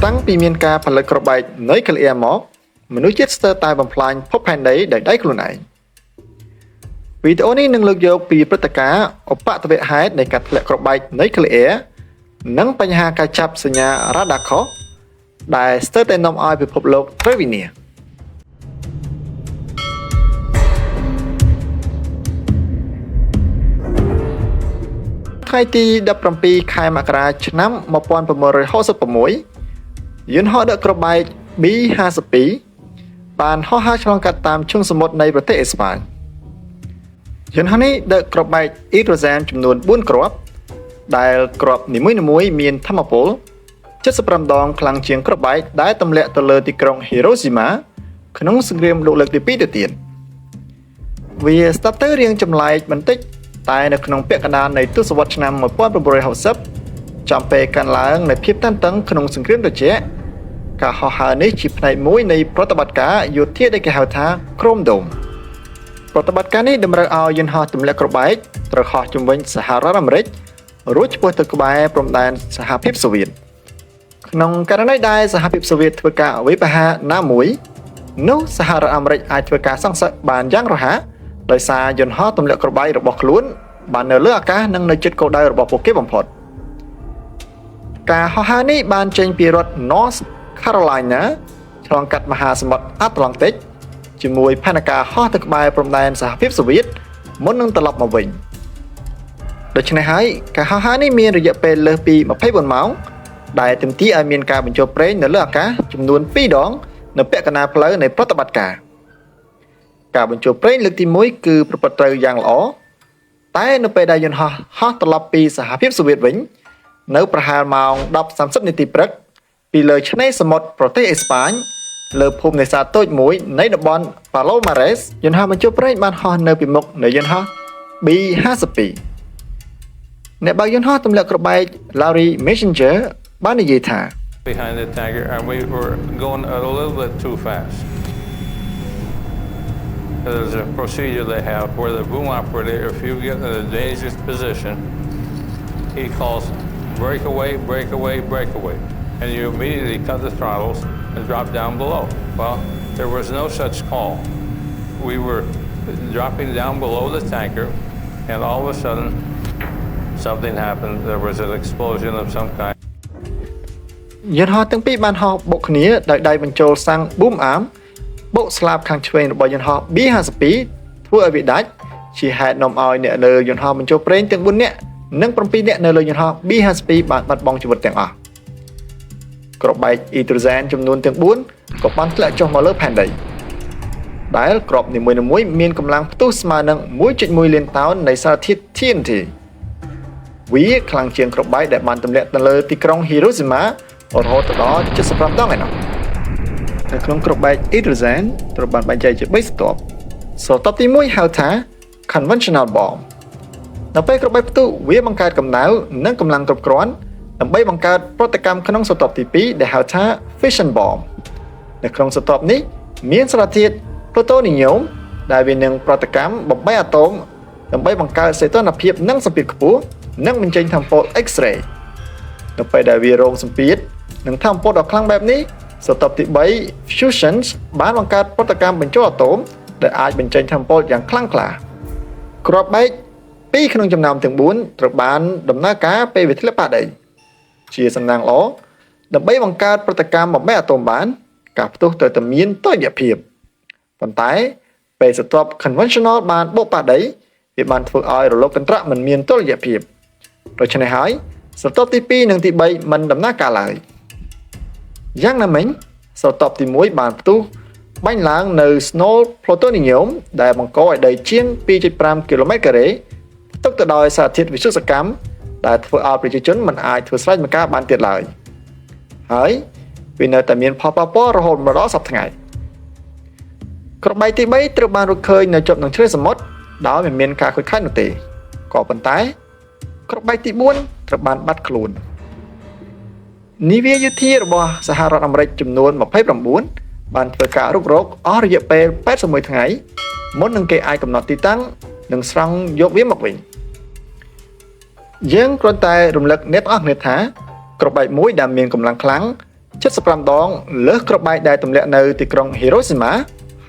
តាំងពីមានការផលិតក្របបែកនុយក្លេអ៊ែរមកមនុស្សជាតិស្ទើរតែបំផ្លាញភពផែនដីដោយដៃខ្លួនឯងវីដេអូនេះនឹងលើកយកពីព្រឹត្តិការណ៍ឧបទ្ទវហេតុនៃការធ្លាក់ក្របបែកនុយក្លេអ៊ែរនិងបញ្ហាការចាប់សញ្ញារ៉ាដាខុសដែលស្ទើរតែនាំឲ្យពិភពលោកត្រូវវិនាសថ្ងៃទី17ខែមករាឆ្នាំ1966យន្តហោះដឹកក្របបែក B-52 បានហោះហើរឆ្លងកាត់តាមឈឹងសមុទ្រនៃប្រទេសអេស្ប៉ាញយន្តហោះនេះដឹកក្របបែកអ៊ីដ្រូសែនចំនួន4គ្រាប់ដែលគ្រាប់នីមួយៗមានថាមពល75ដងខ្លាំងជាងគ្រាប់បែកដែលទម្លាក់ទៅលើទីក្រុងហ៊ីរ៉ូស៊ីម៉ាក្នុងសង្គ្រាមលោកលើកទី2ទៅទៀតវាស្ដាប់ទៅរៀងចម្លែកបន្តិចតែនៅក្នុងពាក់កណ្ដាលនៃទសវត្សរ៍ឆ្នាំ1960ចំពេលកាន់ឡើងនៃភាពតានតឹងក្នុងសង្គ្រាមត្រជាក់ការហោះហើរនេះជាផ្នែកមួយនៃប្រតិបត្តិការយោធាដែលគេហៅថា Chrome Dome ប្រតិបត្តិការនេះតម្រូវឲ្យយន្តហោះទម្លាក់គ្រាប់បែកត្រូវហោះជុំវិញសហរដ្ឋអាមេរិករួចឆ្ពោះទៅក្បែរព្រំដែនសហភាពសូវៀតក្នុងករណីដែលសហភាពសូវៀតធ្វើការវាយប្រហារណាមួយនោះសហរដ្ឋអាមេរិកអាចធ្វើការសង្សឹកបានយ៉ាងរហ័សដោយសារយន្តហោះទម្លាក់គ្រាប់បែករបស់ខ្លួនបាននៅលើអាកាសនិងនៅជិតគោលដៅរបស់ពួកគេបំផុតការហោះហើរនេះបានចេញពីរដ្ឋ North Carolina ឆ្លងកាត់មហាសមុទ្រអាត្លង់តិកជាមួយផែនការហោះទៅក្បែរព្រំដែនសហភាពសូវៀតមុននឹងត្រឡប់មកវិញដូច្នេះហើយការហោះហើរនេះមានរយៈពេលលើសពី24ម៉ោងដែលទាមទារឲ្យមានការបញ្ចូលប្រេងនៅលើអាកាសចំនួន2ដងនៅពាក់កណ្ដាលផ្លូវនៃប្រតិបត្តិការបញ្ចូលប្រេងលើកទី1គឺប្រព្រឹត្តត្រូវយ៉ាងល្អតែនៅពេលដែលយន្តហោះហោះត្រឡប់ពីសហភាពសូវៀតវិញនៅប្រហែលម៉ោង 10:30 នាទីព្រឹកពីលើឆ្នេរសមុទ្រប្រទេសអេស្ប៉ាញលើភូមិនេសាទតូចមួយនៃតំបន់ Palomares យន្តហោះបញ្ចូលប្រេងបានហោះនៅពីមុខនៃយន្តហោះ B-52 អ្នកបើកយន្តហោះទម្លាក់គ្រាប់បែក Larry Messenger បាននិយាយថា behind the tanker and we were going a little bit too fast. There's a procedure they have where the boom operator, if you get in a dangerous position, he calls breakaway, breakaway, breakaway, and you immediately cut the throttles and drop down below. Well, there was no such call. We were dropping down below the tanker, and all of a sudden, something happened. There was an explosion of some kind. យន្តហោះទាំងពីរបានហោះបុកគ្នាដោយដៃបញ្ចូលសាំង boom arm បុកស្លាបខាងឆ្វេងរបស់យន្តហោះ B-52 ធ្វើឲ្យវាដាច់ជាហេតុនាំឲ្យអ្នកលើយន្តហោះបញ្ចូលប្រេងទាំង4នាក់និង7នាក់នៅលើយន្តហោះ B-52 បានបាត់បង់ជីវិតទាំងអស់គ្រាប់បែកអ៊ីដ្រូសែនចំនួនទាំង4ក៏បានធ្លាក់ចុះមកលើផែនដីដែលគ្រាប់នីមួយៗមានកម្លាំងផ្ទុះស្មើនឹង 1.1 លានតោននៃសារធាតុ TNT វាខ្លាំងជាងគ្រាប់បែកដែលបានទម្លាក់ទៅលើទីក្រុង Hiroshima រហូតដល់75ដងឯណោះនៅក្នុងគ្រាប់បែកអ៊ីដ្រូសែនត្រូវបានបែងចែកជា3ស្រទាប់ស្រទាប់ទី1ហៅថា conventional bomb នៅពេលគ្រាប់បែកផ្ទុះវាបង្កើតកម្ដៅនិងកម្លាំងគ្រប់គ្រាន់ដើម្បីបង្កើតប្រតិកម្មក្នុងស្រទាប់ទី2ដែលហៅថា fission bomb នៅក្នុងស្រទាប់នេះមានសារធាតុ plutonium ដែលវានឹងប្រតិកម្មបំបីអាតូមដើម្បីបង្កើតសីតុណ្ហភាពនិងសម្ពាធខ្ពស់និងបញ្ចេញថាមពល X-ray នៅពេលដែលវារងសម្ពាធនិងថាមពលដ៏ខ្លាំងបែបនេះស្រទាប់ទី3 fusion បានបង្កើតប្រតិកម្មបញ្ចូលអាតូមដែលអាចបញ្ចេញថាមពលយ៉ាងខ្លាំងក្លាគ្រាប់បែក2ក្នុងចំណោមទាំង4ត្រូវបានដំណើរការពេលវាធ្លាក់ប៉ះដីជាសំណាងល្អដើម្បីបង្កើតប្រតិកម្មបំបីអាតូមបានការផ្ទុះត្រូវតែមានតុល្យភាពប៉ុន្តែពេលស្រទាប់ conventional បានបុកប៉ះដីវាបានធ្វើឲ្យរលកកន្ត្រាក់មិនមានតុល្យភាពដូច្នេះហើយស្រទាប់ទី2និងទី3មិនដំណើរការឡើយយ៉ាងណាមិញស្រទាប់ទី1បានផ្ទុះបាញ់ឡើងនៅ snow plutonium ដែលបង្កឲ្យដីជាង 2.5 គីឡូម៉ែត្រការ៉េផ្ទុកទៅដោយសារធាតុវិទ្យុសកម្មដែលធ្វើឲ្យប្រជាជនមិនអាចធ្វើស្រែចម្ការបានទៀតឡើយហើយវានៅតែមានផលប៉ះពាល់រហូតមកដល់សប្តាហ៍ថ្ងៃគ្រាប់បែកទី3ត្រូវបានរកឃើញនៅជាប់នឹងឆ្នេរសមុទ្រដោយមិនមានការខូចខាតនោះទេក៏ប៉ុន្តែគ្រាប់បែកទី4ត្រូវបានបាត់ខ្លួននាវាយោធារបស់សហរដ្ឋអាមេរិកចំនួន29បានធ្វើការរុករកអស់រយៈពេល81ថ្ងៃមុននឹងគេអាចកំណត់ទីតាំងនិងស្រង់យកវាមកវិញយើងគ្រាន់តែរំលឹកអ្នកទាំងអស់គ្នាថាគ្រាប់បែកមួយដែលមានកម្លាំងខ្លាំង 75 ដងលើសគ្រាប់បែកដែលទម្លាក់នៅទីក្រុង Hiroshima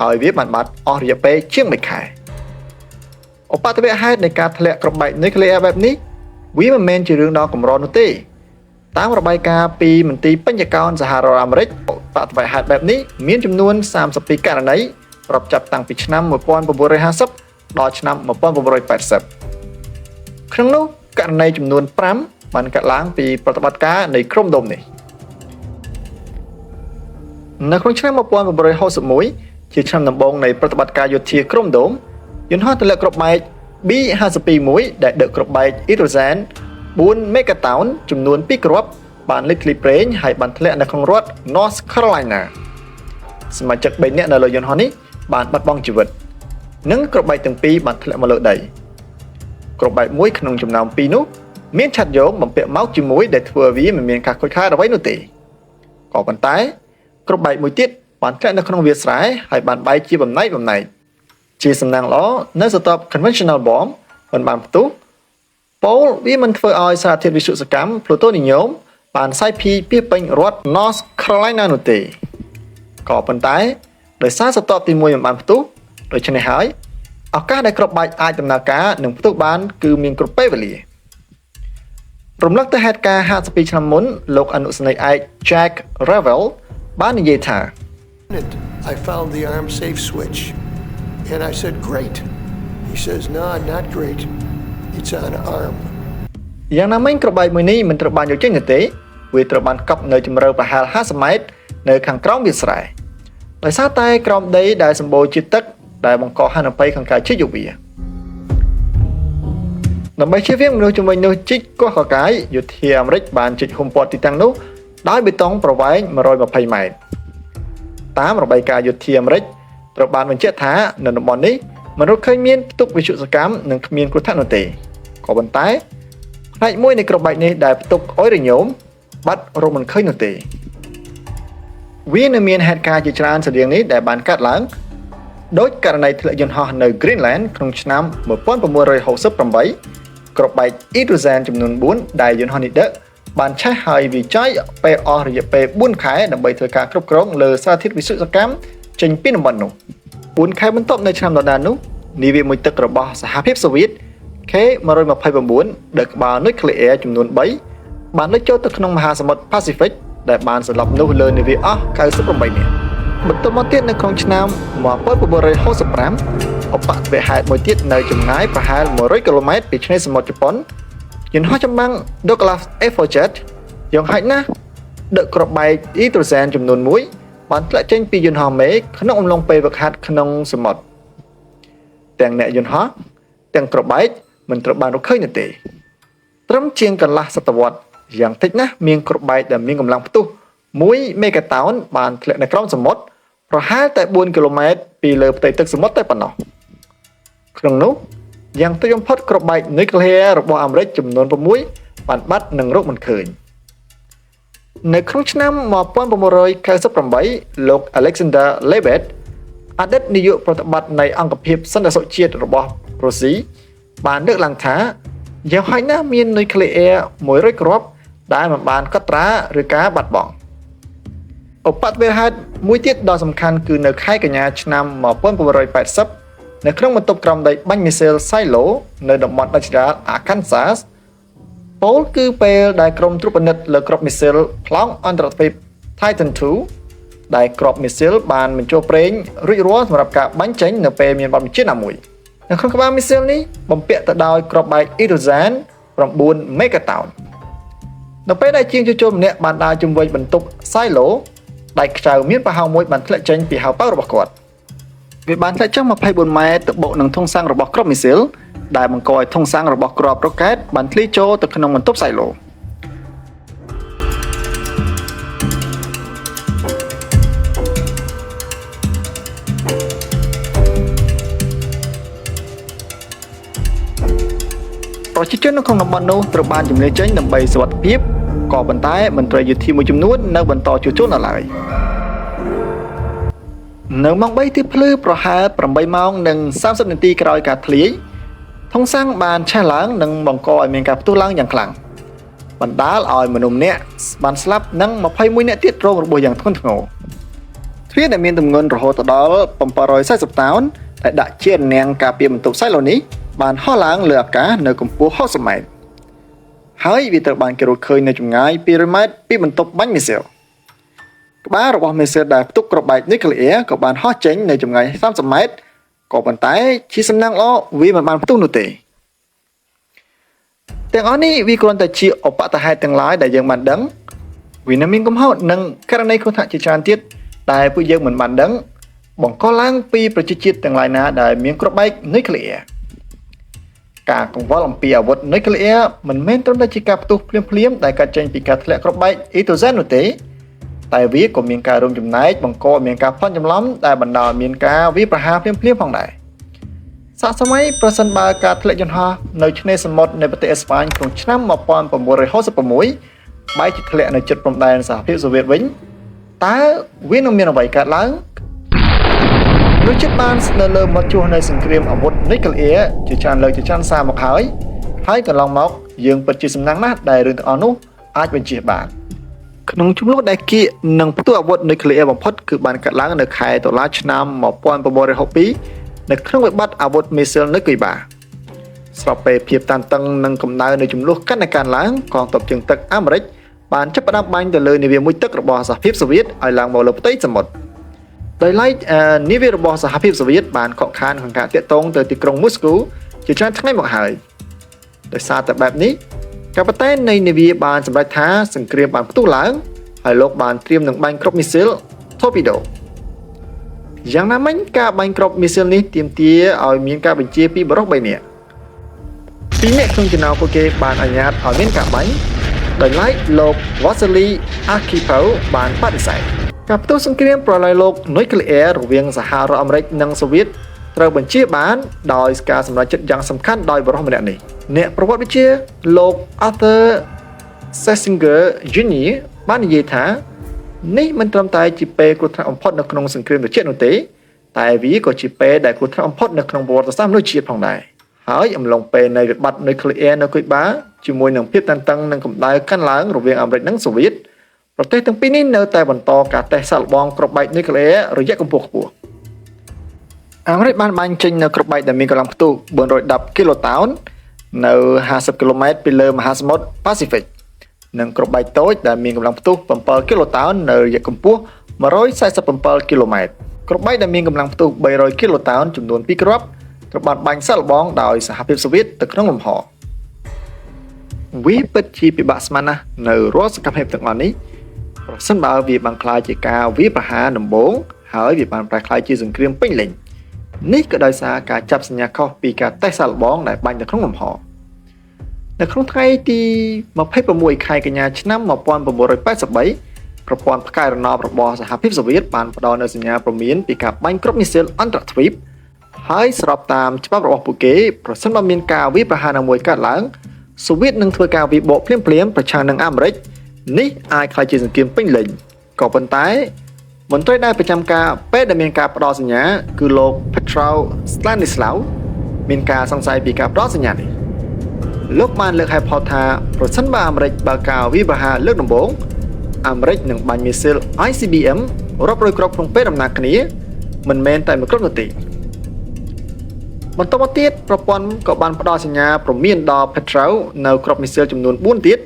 ហើយវាបានបាត់អស់រយៈពេលជាង1ខែឧបទ្ទវហេតុនៃការធ្លាក់គ្រាប់បែកនុយក្លេអ៊ែរបែបនេះវាមិនមែនជារឿងដ៏កម្រនោះទេតាមរបាយការណ៍ពីមន្ទីរបញ្ញកោណសហរដ្ឋអាមេរិកឧបទ្ទវហេតុបែបនេះមានចំនួន32ករណីរាប់ចាប់តាំងពីឆ្នាំ1950ដល់ឆ្នាំ1980ក្នុងនោះករណីចំនួន5បានកើតឡើងពីប្រតិបត្តិការនៃក្រុមដុំនេះនៅក្នុងឆ្នាំ1961ជាឆ្នាំដំបូងនៃប្រតិបត្តិការយោធាក្រុមដុំយន្តហោះទម្លាក់គ្រាប់បែក B-52 មួយដែលដឹកគ្រាប់បែកអ៊ីដ្រូសែន4 មេហ្គាតោនចំនួន2គ្រាប់បានលេចធ្លីប្រេងហើយបានធ្លាក់នៅក្នុងរដ្ឋ North Carolina សមាជិក3នាក់នៅលើយន្តហោះនេះបានបាត់បង់ជីវិតនិងគ្រាប់បែកទាំងពីរបានធ្លាក់មកលើដីគ្រាប់បែកមួយក្នុងចំណោម2នោះមានឆ័ត្រយោងបំពាក់មកជាមួយដែលធ្វើឲ្យវាមិនមានការខូចខាតអ្វីនោះទេក៏ប៉ុន្តែគ្រាប់បែកមួយទៀតបានធ្លាក់នៅក្នុងវាលស្រែហើយបានបែកជាបំណែកជាសំណាងល្អនៅស្ថាប conventional bomb មិនបានផ្ទុះប៉ូលវាមិនធ្វើឲ្យសារធាតុវិទ្យុសកម្ម plutonium បានសាយភាយពីពេញរដ្ឋ North Carolina នោះទេក៏ប៉ុន្តែដោយសារស្ថាបទី1មិនបានផ្ទុះដូច្នេះហើយឱកាសដែលគ្រាប់បែកអាចដំណើរការនិងផ្ទុះបានគឺមានគ្រប់ពេលវេលារំលឹកទៅហេតុការណ៍52ឆ្នាំមុនលោកអនុសេនីយ៍ឯក Jack Revell បាននិយាយថា I found the arm safe switch and I said great. He says no, not great. It's on arm. យ៉ាងណាមិញគ្រាប់បែកមួយនេះមិនត្រូវបានយកចេញនោះទេវាត្រូវបានកប់នៅជម្រៅប្រហែល50ម៉ែត្រនៅខាងក្រោមវាលស្រែដោយសារតែក្រោមដីដែលសម្បូរជាតិទឹកដែលបង្កហានិភ័យខាងការជីកយកវាដើម្បីជៀសវាងមនុស្សជំនាញនោះជីកកោះកកាយយោធាអាមេរិកបានជីកហ៊ុមព័ទ្ធទីតាំងនោះដោយបេតុងប្រវែង120ម៉ែត្រតាមរបាយការណ៍យោធាអាមេរិកត្រូវបានបញ្ជាក់ថានៅតំបន់នេះមិនរកឃើញមានផ្ទុកវិទ្យុសកម្មនិងគ្មានគ្រោះថ្នាក់នោះទេក៏ប៉ុន្តែផ្នែកមួយនៃគ្រាប់បែកនេះដែលផ្ទុកអុយរ៉ាញ៉ូមបាត់រកមិនឃើញនោះទេវានៅមានហេតុការណ៍ជាច្រើនស្តៀងនេះដែលបានកើតឡើងដោយករណីធ្លាក់យន្តហោះនៅ Greenland ក្នុងឆ្នាំ1968គ្រាប់បែកអ៊ីដ្រូសែនចំនួន4ដែលយន្តហោះនេះដឹកបានឆេះហើយវាចាយពេលអស់រយៈពេល4ខែដើម្បីធ្វើការគ្រប់គ្រងលើសារធាតុវិទ្យុសកម្មចេញពីតំបន់នោះ4ខែបន្ទាប់នៅឆ្នាំដដែលនោះនាវាមួយទឹករបស់សហភាពសូវៀត K-129 ដឹកក្បាលនុយក្លេអ៊ែរចំនួន3បានលេចចូលទៅក្នុងមហាសមុទ្រ Pacific ដែលបានសម្លាប់មនុស្សលើនាវាអស់98នាក់បន្ទាប់មកទៀតនៅក្នុងឆ្នាំ1965ឧបទ្ទវហេតុមួយទៀតនៅចម្ងាយប្រហែល100គីឡូម៉ែត្រពីឆ្នេរសមុទ្រជប៉ុនយន្តហោះចម្បាំង Douglas F4Jet យ៉ាងហោចណាស់ដឹកគ្រាប់បែកអ៊ីដ្រូសែនចំនួន1បានធ្លាក់ចេញពីយន្តហោះមេក្នុងអំឡុងពេលហ្វឹកហាត់ក្នុងសមុទ្រទាំងអ្នកយន្តហោះទាំងគ្រាប់បែកមិនត្រូវបានរកឃើញនោះទេត្រឹមជាងកន្លះសតវត្សយ៉ាងតិចណាស់មានគ្រាប់បែកដែលមានកម្លាំងផ្ទុះ1មេហ្គាតោនបានធ្លាក់នៅក្រោមសមុទ្រប្រហែលតែ4គីឡូម៉ែត្រពីលើផ្ទៃទឹកសមុទ្រតែប៉ុណ្ណោះក្នុងនោះយ៉ាងតិចបំផុតគ្រាប់បែកនុយក្លេអ៊ែររបស់អាមេរិកចំនួន6បានបាត់និងរកមិនឃើញនៅក្នុងឆ្នាំ1998លោក Alexander Lebed អតីតនាយកប្រតិបត្តិនៃអង្គភាពសន្តិសុខជាតិរបស់រុស្ស៊ីបានលើកឡើងថាយ៉ាងហោចណាស់មាននុយក្លេអ៊ែរ100គ្រាប់ដែលមិនបានកត់ត្រាឬការបាត់បង់ឧបទ្ទវហេតុមួយទៀតដ៏សំខាន់គឺនៅខែកញ្ញាឆ្នាំ1980នៅក្នុងបន្ទប់ក្រោមដីបាញ់មីស៊ីល Silo នៅតំបន់ដាច់ស្រយាល Arkansas ពោលគឺពេលដែលក្រុមត្រួតពិនិត្យលើគ្រាប់មីស៊ីលប្លង់អន្តរជាតិ Titan II ដែលគ្រាប់មីស៊ីលបានបញ្ចូលប្រេងរួចរាល់សម្រាប់ការបាញ់ចេញនៅពេលមានបទបញ្ជាណាមួយនៅក្នុងក្បាលមីស៊ីលនេះបំពាក់ទៅដោយគ្រាប់បែកអ៊ីដ្រូសែន9មេហ្គាតោននៅពេលដែលជាងជួសជុលម្នាក់បានដើរជុំវិញបន្ទប់ Silo ដៃខ្ចៅមានប្រហោងមួយបានធ្លាក់ចេញពីហៅប៉ៅរបស់គាត់វាបានធ្លាក់ចុះ24ម៉ែត្រទៅបុកនឹងធុងសាំងរបស់គ្រាប់មីស៊ីលដែលបង្កឲ្យធុងសាំងរបស់គ្រាប់រ៉ុកែតបានធ្លាយចូលទៅក្នុងបន្ទប់ Silo ប្រជាជននៅក្នុងតំបន់នោះត្រូវបានជំនឿចេញដើម្បីសុវត្ថិភាពក៏ប៉ុន្តែមន្ត្រីយោធាមួយចំនួននៅបន្តជួសជុលនៅឡើយនៅម៉ោង3ទីភ្លឺប្រហែល8ម៉ោងនិង30នាទីក្រោយការធ្លាយធុងសាំងបានឆេះឡើងនិងបង្កឲ្យមានការផ្ទុះឡើងយ៉ាងខ្លាំង បណ្ដាលឲ្យមនុស្សម្នាក់បានស្លាប់និង21នាក់ទៀតរងរបួសយ៉ាងធ្ងន់ធ្ងរទ្វារដែលមានទម្ងន់រហូតដល់740តោនដែលដាក់ជារនាំងការពារបន្ទប់សៃឡូនេះបានហោះឡើងលើអាកាសនៅកម្ពស់60ម៉ែត្រហើយវាត្រូវបានគេរកឃើញនៅចម្ងាយ200ម៉ែត្រពីបន្ទប់បាញ់មីស៊ីលក្បាលរបស់មីស៊ីលដែលផ្ទុកគ្រាប់បែកនុយក្លេអ៊ែរក៏បានហោះចេញនៅចម្ងាយ30ម៉ែត្រក៏ប៉ុន្តែជាសំណាងល្អវាមិនបានផ្ទុះនោះទេទាំងអស់នេះវាគ្រាន់តែជាឧបទ្ទហេតុទាំងឡាយដែលយើងបានដឹងវានៅមានកំហុសនិងករណីគ្រោះថ្នាក់ជាច្រើនទៀតដែលពួកយើងមិនបានដឹងបង្កឡើងពីប្រជាជាតិទាំងឡាយណាដែលមានគ្រាប់បែកនុយក្លេអ៊ែរការកង្វល់អំពីអាវុធនុយក្លេអ៊ែរមិនមែនត្រឹមតែជាការផ្ទុះភ្លាមៗដែលកើតចេញពីការធ្លាក់គ្រាប់បែកអ៊ីដ្រូសែននោះទេតែវាក៏មានការរួមចំណែកបង្កឲ្យមានការផ្លន់ច្រឡំដែលបណ្ដាលឲ្យមានការវាយប្រហារភ្លាមៗផងដែរសាកសម័យប្រសិនបើការធ្លាក់យន្តហោះនៅឆ្នេរសមុទ្រនៃប្រទេសអេស្ប៉ាញក្នុងឆ្នាំ1966បែរជាធ្លាក់នៅជិតព្រំដែនសហភាពសូវៀតវិញតើវានឹងមានអ្វីកើតឡើងលោកជិតបានស្នើលើមាត់ជួសនៅសង្គ្រាមអាវុធនុយក្លេអ៊ែរជាច្រើនលើកជាច្រើនសារមកហើយកន្លងមកយើងពិតជាសំណាងណាស់ដែលរឿងទាំងអស់នោះអាចបញ្ជាបានក្នុងជំនួសដែលគៀកនឹងផ្ទុះអាវុធនុយក្លេអ៊ែរបំផុតគឺបានកើតឡើងនៅខែតុលាឆ្នាំ1962នៅក្នុងវិបត្តិអាវុធមីស៊ីលនៅគូបាស្របពេលភាពតានតឹងនិងកម្ដៅនៃចំនួនកាន់តែកើនឡើងកងទ័ពជើងទឹកអាមេរិកបានចាប់ផ្ដើមបាញ់ទៅលើនាវាមួយទឹករបស់សហភាពសូវៀតឲ្យឡើងមកលើផ្ទៃសមុទ្រដោយឡែកនាវារបស់សហភាពសូវៀតបានខកខានក្នុងការទាក់ទងទៅទីក្រុងមូស្គូជាច្រើនថ្ងៃមកហើយដោយសារតែបែបនេះកាប៉ាតេននៃនាវាបានសម្រេចថាសង្គ្រាមបានផ្ទុះឡើងហើយលោកបានត្រៀមនឹងបាញ់គ្រាប់មីស៊ីល Torpedo យ៉ាងណាមិញការបាញ់គ្រាប់មីស៊ីលនេះទាមទារឲ្យមានការបញ្ជាពីបរិសុទ្ធ3នាក់2នាក់ក្នុងចំណោមពួកគេបានអនុញ្ញាតឲ្យមានការបាញ់ដោយឡែកលោក Vasily Arkhipov បានបដិសេធការផ្ទុះសង្គ្រាមប្រឡាយលោកនុយក្លេអ៊ែររវាងសហរដ្ឋអាមេរិកនិងសូវៀតត្រូវបញ្ជាបានដោយការសម្រេចចិត្តយ៉ាងសំខាន់ដោយបរិសុទ្ធម្នាក់នេះអ្នកប្រវត្តិវិទ្យាលោក Arthur Schlesinger Jr. បាននិយាយថានេះមិនត្រឹមតែជាពេលគ្រោះថ្នាក់បំផុតនៅក្នុងសង្គ្រាមត្រជាក់នោះទេតែវាក៏ជាពេលដែលគ្រោះថ្នាក់បំផុតនៅក្នុងប្រវត្តិសាស្ត្រមនុស្សជាតិផងដែរហើយអំឡុងពេលនៃវិបត្តិនុយក្លេអ៊ែរនៅគូបាជាមួយនឹងភាពតានតឹងនិងកម្ដៅកាន់ឡើងរវាងអាមេរិកនិងសូវៀតប្រទេសទាំងពីរនេះនៅតែបន្តការតេស្តសាកល្បងគ្រាប់បែកនុយក្លេអ៊ែររយៈកម្ពស់ខ្ពស់អាមេរិកបានបាញ់ចេញនៅគ្រាប់បែកដែលមានកម្លាំងផ្ទុះ410គីឡូតោននៅ50គីឡូម៉ែត្រពីលើមហាសមុទ្រប៉ាស៊ីហ្វិកនិងគ្រាប់បែកតូចដែលមានកម្លាំងផ្ទុះ7គីឡូតោននៅរយៈកម្ពស់147គីឡូម៉ែត្រគ្រាប់បែកដែលមានកម្លាំងផ្ទុះ300គីឡូតោនចំនួន2គ្រាប់ត្រូវបានបាញ់សាកល្បងដោយសហភាពសូវៀតទៅក្នុងលំហវាពិតជាពិបាកស្មានណាស់នៅរាល់សកម្មភាពទាំងអស់នេះប្រសិនបើវាបានក្លាយជាការវាយប្រហារដំបូងហើយវាបានប្រែក្លាយជាសង្គ្រាមពេញលេញនេះក៏ដោយសារការចាប់សញ្ញាខុសពីការតេស្តសាកល្បងដែលបាញ់ទៅក្នុងលំហនៅក្នុងថ្ងៃទី26ខែកញ្ញាឆ្នាំ1983ប្រព័ន្ធផ្កាយរណបរបស់សហភាពសូវៀតបានផ្ដល់នូវសញ្ញាព្រមានពីការបាញ់គ្រាប់មីស៊ីលអន្តរទ្វីបហើយស្របតាមច្បាប់របស់ពួកគេប្រសិនបើមានការវាយប្រហារណាមួយកើតឡើងសូវៀតនឹងធ្វើការវាយបកភ្លាមៗប្រឆាំងនឹងអាមេរិកនេះអាចក្លាយជាសង្គ្រាមពេញលេញក៏ប៉ុន្តែមន្ត្រីដែលប្រចាំការពេលដែលមានការផ្ដល់សញ្ញាគឺលោក Petro Stanislav មានការសង្ស័យពីការផ្ដល់សញ្ញានេះលោកបានលើកហេតុផលថាប្រសិនបើអាមេរិកបើកការវាយប្រហារលើកដំបូងអាមេរិកនឹងបាញ់មីស៊ីល ICBM រាប់រយគ្រាប់ក្នុងពេលដំណាលគ្នាមិនមែនតែមួយគ្រាប់នោះទេបន្តមកទៀតប្រព័ន្ធក៏បានផ្ដល់សញ្ញាព្រមានដល់ Petro នៅគ្រាប់មីស៊ីលចំនួន4ទៀត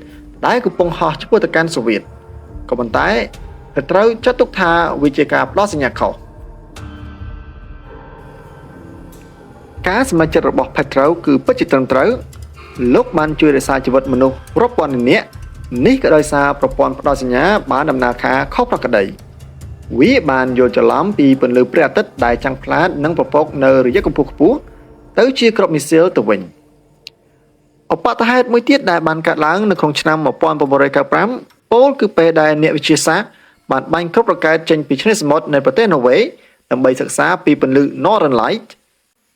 ដែលកំពុងហោះឆ្ពោះទៅកាន់សូវៀតក៏ប៉ុន្តែ Petro ចាត់ទុកថាវាជាការផ្ដល់សញ្ញាខុសការសម្រេចចិត្តរបស់ Petro គឺពិតជាត្រឹមត្រូវលោកបានជួយរក្សាជីវិតមនុស្សរាប់ពាន់នាក់នេះក៏ដោយសារប្រព័ន្ធផ្ដល់សញ្ញាបានដំណើរការខុសប្រក្រតីវាបានយល់ច្រឡំពីពន្លឺព្រះអាទិត្យដែលចាំងផ្លាតនិងប្រពកនៅរយៈកម្ពស់ខ្ពស់ទៅជាគ្រាប់មីស៊ីលទៅវិញឧបទ្ទហេតុមួយទៀតដែលបានកើតឡើងនៅក្នុងឆ្នាំ1995ពោលគឺពេលដែលអ្នកវិទ្យាសាស្ត្របានបាញ់គ្រាប់រ៉ុកែតចេញពីឆ្នេរសមុទ្រនៃប្រទេសណូវេដើម្បីសិក្សាពីពន្លឺ Northern Light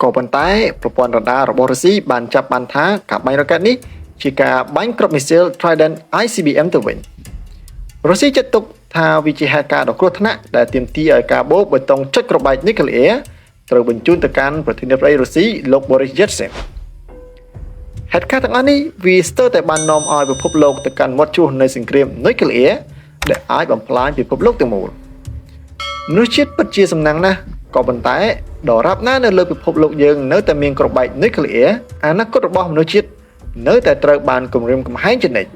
ក៏ប៉ុន្តែប្រព័ន្ធរ៉ាដារបស់រុស្ស៊ីបានចាប់បានថាការបាញ់រ៉ុកែតនេះជាការបាញ់គ្រាប់មីស៊ីល Trident ICBM ទៅវិញរុស្ស៊ីចាត់ទុកថាវាជាហេតុការណ៍ដ៏គ្រោះថ្នាក់ដែលទាមទារឲ្យការបូកបេតុងចុចគ្រាប់បែកនុយក្លេអ៊ែរត្រូវបញ្ជូនទៅកាន់ប្រធានាធិបតីរុស្ស៊ីលោក Boris Yeltsin ហេតុការណ៍ទាំងអស់នេះវាស្ទើរតែបាននាំឲ្យពិភពលោកទៅកាន់មាត់ជួសនៃសង្គ្រាមនុយក្លេអ៊ែរដែលអាចបំផ្លាញពិភពលោកទាំងមូលមនុស្សជាតិពិតជាសំណាងណាស់ក៏ប៉ុន្តែដរាបណានៅលើពិភពលោកយើងនៅតែមានក្របបែកនុយក្លេអ៊ែរអនាគតរបស់មនុស្សជាតិនៅតែត្រូវបានគំរាមកំហែងជានិច្ច